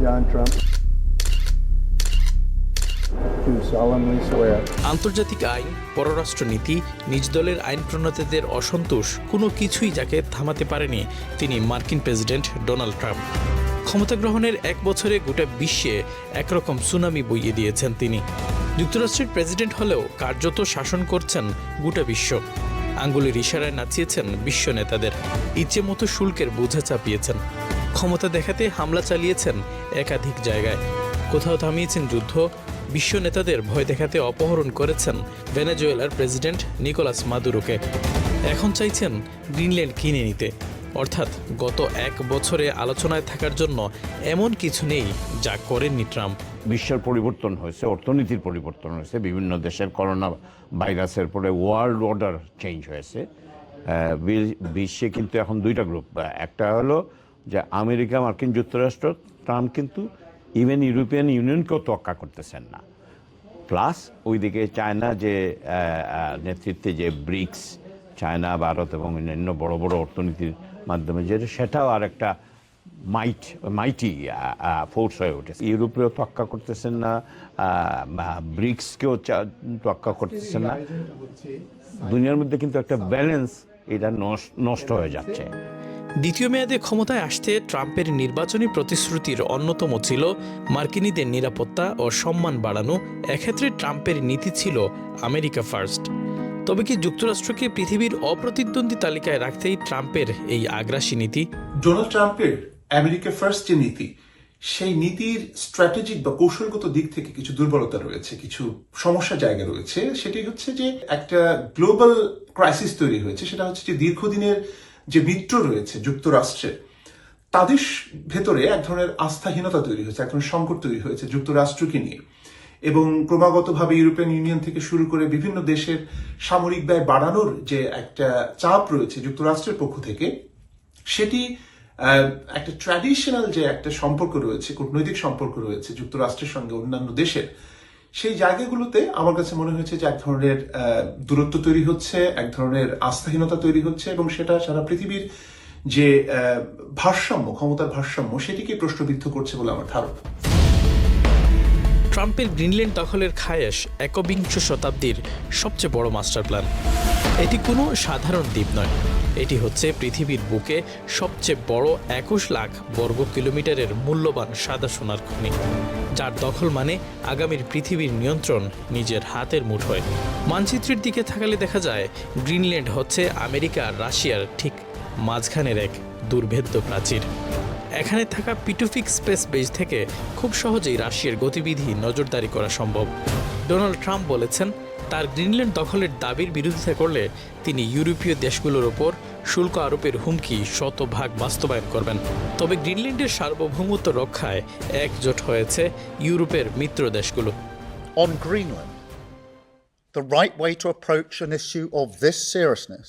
John Trump, do solemnly swear. আন্তর্জাতিক আইন, পররাষ্ট্রনীতি, নিজ দলের আইন প্রণেতাদের অসন্তোষ কোনো কিছুই যাকে থামাতে পারেনি তিনি মার্কিন প্রেসিডেন্ট ডোনাল্ড ট্রাম্প। ক্ষমতা গ্রহণের এক বছরে গোটা বিশ্বে একরকম সুনামি বইয়ে দিয়েছেন তিনি। যুক্তরাষ্ট্রের প্রেসিডেন্ট হলেও কার্যত শাসন করছেন গোটা বিশ্ব। আঙ্গুলের ইশারায় নাচিয়েছেন বিশ্ব নেতাদের, ইচ্ছে মতো শুল্কের বোঝা চাপিয়েছেন, ক্ষমতা দেখাতে হামলা চালিয়েছেন একাধিক জায়গায়, কোথাও থামিয়েছেন যুদ্ধ, বিশ্ব নেতাদের ভয় দেখাতে অপহরণ করেছেন ভেনেজুয়েলার প্রেসিডেন্ট নিকোলাস মাদুরোকে। এখন চাইছেন গ্রিনল্যান্ড কিনে নিতে। অর্থাৎ গত এক বছরে আলোচনায় থাকার জন্য এমন কিছু নেই যা করেননি ট্রাম্প। বিশ্বের পরিবর্তন হয়েছে, অর্থনীতির পরিবর্তন হয়েছে, বিভিন্ন দেশের করোনা ভাইরাসের পরে ওয়ার্ল্ড অর্ডার চেঞ্জ হয়েছে। বিশ্বে কিন্তু এখন দুইটা গ্রুপ, একটা হলো যে আমেরিকা, মার্কিন যুক্তরাষ্ট্র, ট্রাম্প কিন্তু ইভেন ইউরোপিয়ান ইউনিয়নকেও তোয়াক্কা করতেছেন না। প্লাস ওইদিকে চায়না যে নেতৃত্বে যে ব্রিক্স, চায়না, ভারত এবং অন্যান্য বড় বড় অর্থনীতির মাধ্যমে সেটাও আর একটা মাইটি ফোর্স হয়ে উঠেছে। ইউরোপেও তোয়াক্কা করতেছেন না, ব্রিক্সকেও তোয়াক্কা করতেছেন না। দুনিয়ার মধ্যে কিন্তু একটা ব্যালেন্স এটা নষ্ট হয়ে যাচ্ছে। দ্বিতীয় মেয়াদে ক্ষমতায় আসতে ট্রাম্পের নির্বাচনী প্রতিশ্রুতির অন্যতম ছিল মার্কিনীদের নিরাপত্তা ও সম্মান বাড়ানো। এক্ষেত্রে ট্রাম্পের নীতি ছিল আমেরিকা ফার্স্ট। তবে কি যুক্তরাষ্ট্রকে পৃথিবীর অপ্রতিদ্বন্দ্বী তালিকায় রাখতেই ট্রাম্পের এই আগ্রাসী নীতি? ডোনাল্ড ট্রাম্পের আমেরিকা ফার্স্ট যে নীতি, সেই নীতির স্ট্র্যাটেজিক বা কৌশলগত দিক থেকে কিছু দুর্বলতা রয়েছে, কিছু সমস্যার জায়গা রয়েছে। সেটি হচ্ছে যে একটা গ্লোবাল ক্রাইসিস তৈরি হয়েছে। সেটা হচ্ছে যে দীর্ঘদিনের যে মিত্র রয়েছে যুক্তরাষ্ট্রের, তাদের ভেতরে এক ধরনের আস্থাহীনতা তৈরি হয়েছে, এক ধরনের সংকট তৈরি হয়েছে যুক্তরাষ্ট্রকে নিয়ে। এবং ক্রমাগতভাবে ইউরোপিয়ান ইউনিয়ন থেকে শুরু করে বিভিন্ন দেশের সামরিক ব্যয় বাড়ানোর যে একটা চাপ রয়েছে যুক্তরাষ্ট্রের পক্ষ থেকে, সেটি একটা ট্র্যাডিশনাল যে একটা সম্পর্ক রয়েছে, কূটনৈতিক সম্পর্ক রয়েছে যুক্তরাষ্ট্রের সঙ্গে অন্যান্য দেশের, সেই জায়গাগুলোতে আমার কাছে মনে হয়েছে যে এক ধরনের দূরত্ব তৈরি হচ্ছে, এক ধরনের আস্থাহীনতা তৈরি হচ্ছে, এবং সেটা সারা পৃথিবীর যে ভারসাম্য, ক্ষমতার ভারসাম্য, সেটিকে প্রশ্নবিদ্ধ করছে বলে আমার ধারণা। ট্রাম্পের গ্রিনল্যান্ড দখলের খায়েশ একবিংশ শতাব্দীর সবচেয়ে বড় মাস্টার প্ল্যান। এটি কোনো সাধারণ দ্বীপ নয়, এটি হচ্ছে পৃথিবীর বুকে সবচেয়ে বড় 21 লাখ বর্গ কিলোমিটারের মূল্যবান সাদা সোনার খনি, যার দখল মানে আগামীর পৃথিবীর নিয়ন্ত্রণ নিজের হাতের মুঠোয়। মানচিত্রের দিকে তাকালে দেখা যায় গ্রিনল্যান্ড হচ্ছে আমেরিকা আর রাশিয়ার ঠিক মাঝখানের এক দুর্ভেদ্য প্রাচীর। এখানে থাকা পিটুফিক স্পেস বেজ থেকে খুব সহজেই রাশিয়ার গতিবিধি নজরদারি করা সম্ভব। ডোনাল্ড ট্রাম্প বলেছেন, তার গ্রিনল্যান্ড দখলের দাবির বিরোধিতা করলে তিনি ইউরোপীয় দেশগুলোর ওপর শুল্ক আরোপের হুমকি শতভাগ বাস্তবায়ন করবেন। তবে গ্রিনল্যান্ডের সার্বভৌমত্ব রক্ষায় একজোট হয়েছে ইউরোপের মিত্র দেশগুলো। On Greenland, the right way to approach an issue of this seriousness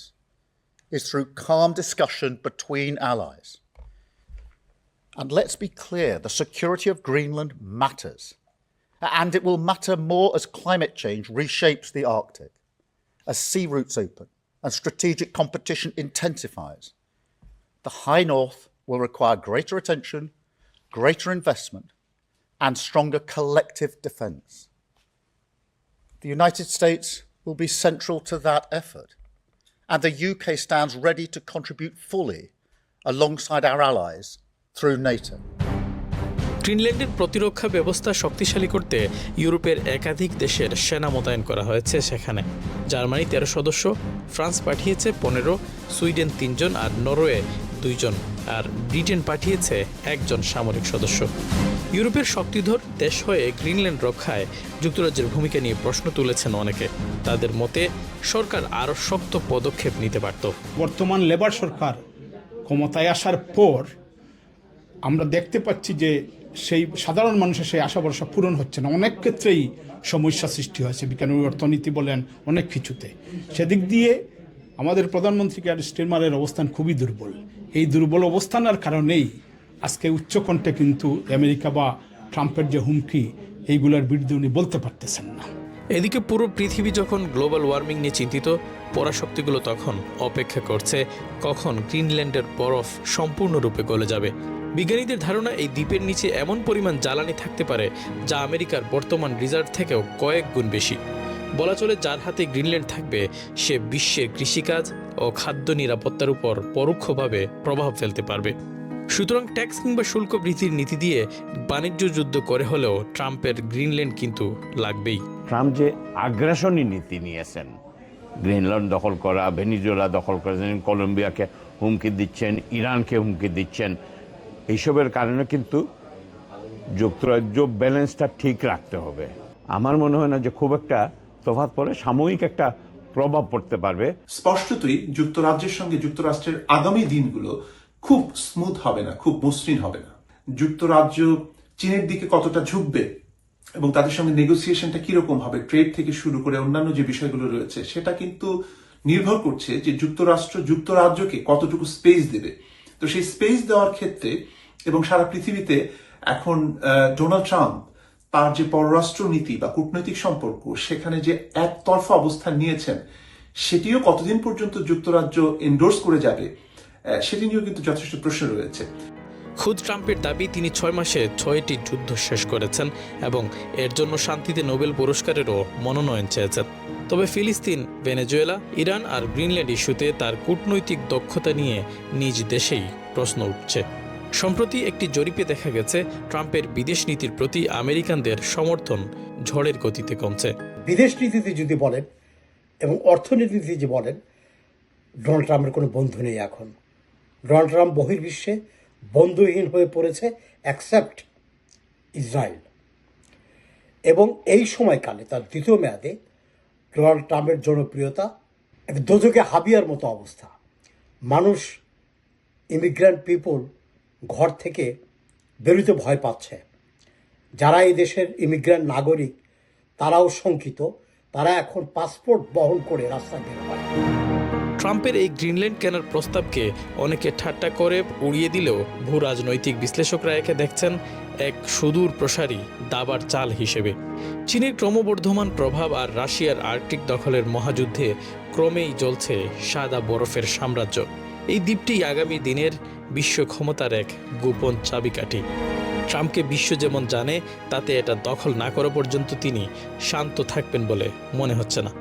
is through calm discussion between allies. And let's be clear, the security of Greenland matters. And it will matter more as climate change reshapes the Arctic, as sea routes open and strategic competition intensifies. The High North will require greater attention, greater investment, and stronger collective defence. The United States will be central to that effort, and the UK stands ready to contribute fully alongside our allies through NATO. গ্রিনল্যান্ডের প্রতিরক্ষা ব্যবস্থা শক্তিশালী করতে ইউরোপের একাধিক দেশের সেনা মোতায়েন করা হয়েছে সেখানে। জার্মানি 13 সদস্য, ফ্রান্স পাঠিয়েছে 15, সুইডেন 3 জন আর নরওয়ে 2 জন, আর ব্রিটেন পাঠিয়েছে 1 জন সামরিক সদস্য। ইউরোপের শক্তিধর দেশ হয়ে গ্রিনল্যান্ড রক্ষায় যুক্তরাজ্যের ভূমিকা নিয়ে প্রশ্ন তুলেছেন অনেকে। তাদের মতে সরকার আরও শক্ত পদক্ষেপ নিতে পারত। বর্তমান লেবার সরকার ক্ষমতায় আসার পর আমরা দেখতে পাচ্ছি যে সেই সাধারণ মানুষের সেই আশা ভরসা পূরণ হচ্ছে না। অনেক ক্ষেত্রেই সমস্যা সৃষ্টি হয়েছে, বিজ্ঞান অর্থনীতি বলেন, অনেক কিছুতে। সেদিক দিয়ে আমাদের প্রধানমন্ত্রী কেয়ার স্টারমারের অবস্থান খুবই দুর্বল। এই দুর্বল অবস্থানের কারণেই আজকে উচ্চকণ্ঠে কিন্তু আমেরিকা বা ট্রাম্পের যে হুমকি, এইগুলোর বিরুদ্ধে উনি বলতে পারতেছেন না। এদিকে পুরো পৃথিবী যখন গ্লোবাল ওয়ার্মিং নিয়ে চিন্তিত, পরাশক্তিগুলো তখন অপেক্ষা করছে কখন গ্রিনল্যান্ডের বরফ সম্পূর্ণরূপে গলে যাবে। বিজ্ঞানীদের ধারণা এই দ্বীপের নিচে এমন পরিমাণ জ্বালানি থাকতে পারে যা আমেরিকার বর্তমান রিজার্ভ থেকেও কয়েক গুণ বেশি। বলা চলে যার হাতে গ্রিনল্যান্ড থাকবে সে বিশ্বের কৃষিকাজ ও খাদ্য নিরাপত্তার উপর পরোক্ষভাবে প্রভাব ফেলতে পারবে। সুতরাং ট্যাক্স কিংবা শুল্ক বৃদ্ধির নীতি দিয়ে বাণিজ্য যুদ্ধ করে হলেও ট্রাম্পের গ্রিনল্যান্ড কিন্তু লাগবেই। ট্রাম্প যে আগ্রাসনী নীতি নিয়েছেন, গ্রিনল্যান্ড দখল করা, ভেনিজুয়েলা দখল করেছেন, কলম্বিয়াকে হুমকি দিচ্ছেন, ইরানকে হুমকি দিচ্ছেন, এইসবের কারণে কিন্তু যুক্তরাজ্য ব্যালেন্সটা ঠিক রাখতে হবে। আমার মনে হয় না যে খুব একটা তফাৎ পড়ে, সাময়িক একটা প্রভাব পড়তে পারবে। স্পষ্টতই যুক্তরাজ্যের সঙ্গে যুক্তরাষ্ট্রের আগামী দিনগুলো খুব স্মুথ হবে না, খুব মসৃণ হবে না। যুক্তরাজ্য চীনের দিকে কতটা ঝুঁকবে এবং তাদের সঙ্গে নেগোসিয়েশনটা কিরকম হবে, ট্রেড থেকে শুরু করে অন্যান্য যে বিষয়গুলো রয়েছে, সেটা কিন্তু নির্ভর করছে যে যুক্তরাষ্ট্র যুক্তরাজ্যকে কতটুকু স্পেস দেবে। তো সেই স্পেস দেওয়ার ক্ষেত্রে এবং সারা পৃথিবীতে এখন ডোনাল্ড ট্রাম্প তার যে পররাষ্ট্র নীতি বা কূটনৈতিক সম্পর্ক, সেখানে যে একতরফা অবস্থান নিয়েছেন, সেটিও কতদিন পর্যন্ত যুক্তরাজ্য এন্ডোর্স করে যাবে সেটি নিয়েও কিন্তু যথেষ্ট প্রশ্ন রয়েছে। খুদ ট্রাম্পের দাবি তিনি 6 মাসে 6টি যুদ্ধ শেষ করেছেন এবং এর জন্য শান্তিতে নোবেল পুরস্কারেরও মনোনয়ন চেয়েছেন। তবে ফিলিস্তিন, ভেনেজুয়েলা, ইরান আর গ্রিনল্যান্ড ইস্যুতে তার কূটনৈতিক দক্ষতা নিয়ে নিজ দেশেই প্রশ্ন উঠছে। সম্প্রতি একটি জরিপে দেখা গেছে ট্রাম্পের বিদেশ নীতির প্রতি আমেরিকানদের সমর্থন ঝড়ের গতিতে কমছে। বিদেশ নীতিতে যদি বলেন এবং অর্থনীতিতে যে বলেন, ডোনাল্ড ট্রাম্পের কোনো বন্ধু নেই এখন। ডোনাল্ড ট্রাম্প বহির্বিশ্বে বন্ধুহীন হয়ে পড়েছে, অ্যাকসেপ্ট ইসরায়েল। এবং এই সময়কালে তার দ্বিতীয় মেয়াদে ডোনাল্ড ট্রাম্পের জনপ্রিয়তা এক দোজকে হাবিয়ার মতো অবস্থা। মানুষ, ইমিগ্র্যান্ট পিপল ঘর থেকে বেরোতে ভয় পাচ্ছে। যারা এই দেশের ইমিগ্র্যান্ট নাগরিক তারাও শঙ্কিত, তারা এখন পাসপোর্ট বহন করে রাস্তায় বের হয়। ট্রাম্পের এই গ্রিনল্যান্ড কেনার প্রস্তাবকে অনেকে ঠাট্টা করে উড়িয়ে দিলেও ভূ রাজনৈতিক বিশ্লেষকরা একে দেখছেন এক সুদূর প্রসারী দাবার চাল হিসেবে। চীনের ক্রমবর্ধমান প্রভাব আর রাশিয়ার আর্কটিক দখলের মহাযুদ্ধে ক্রমেই জ্বলছে সাদা বরফের সাম্রাজ্য। এই দ্বীপটি আগামী দিনের বিশ্ব ক্ষমতার এক গোপন চাবিকাঠি। ট্রাম্পকে বিশ্ব যেমন জানে, তাতে এটা দখল না করা পর্যন্ত তিনি শান্ত থাকবেন বলে মনে হচ্ছে না।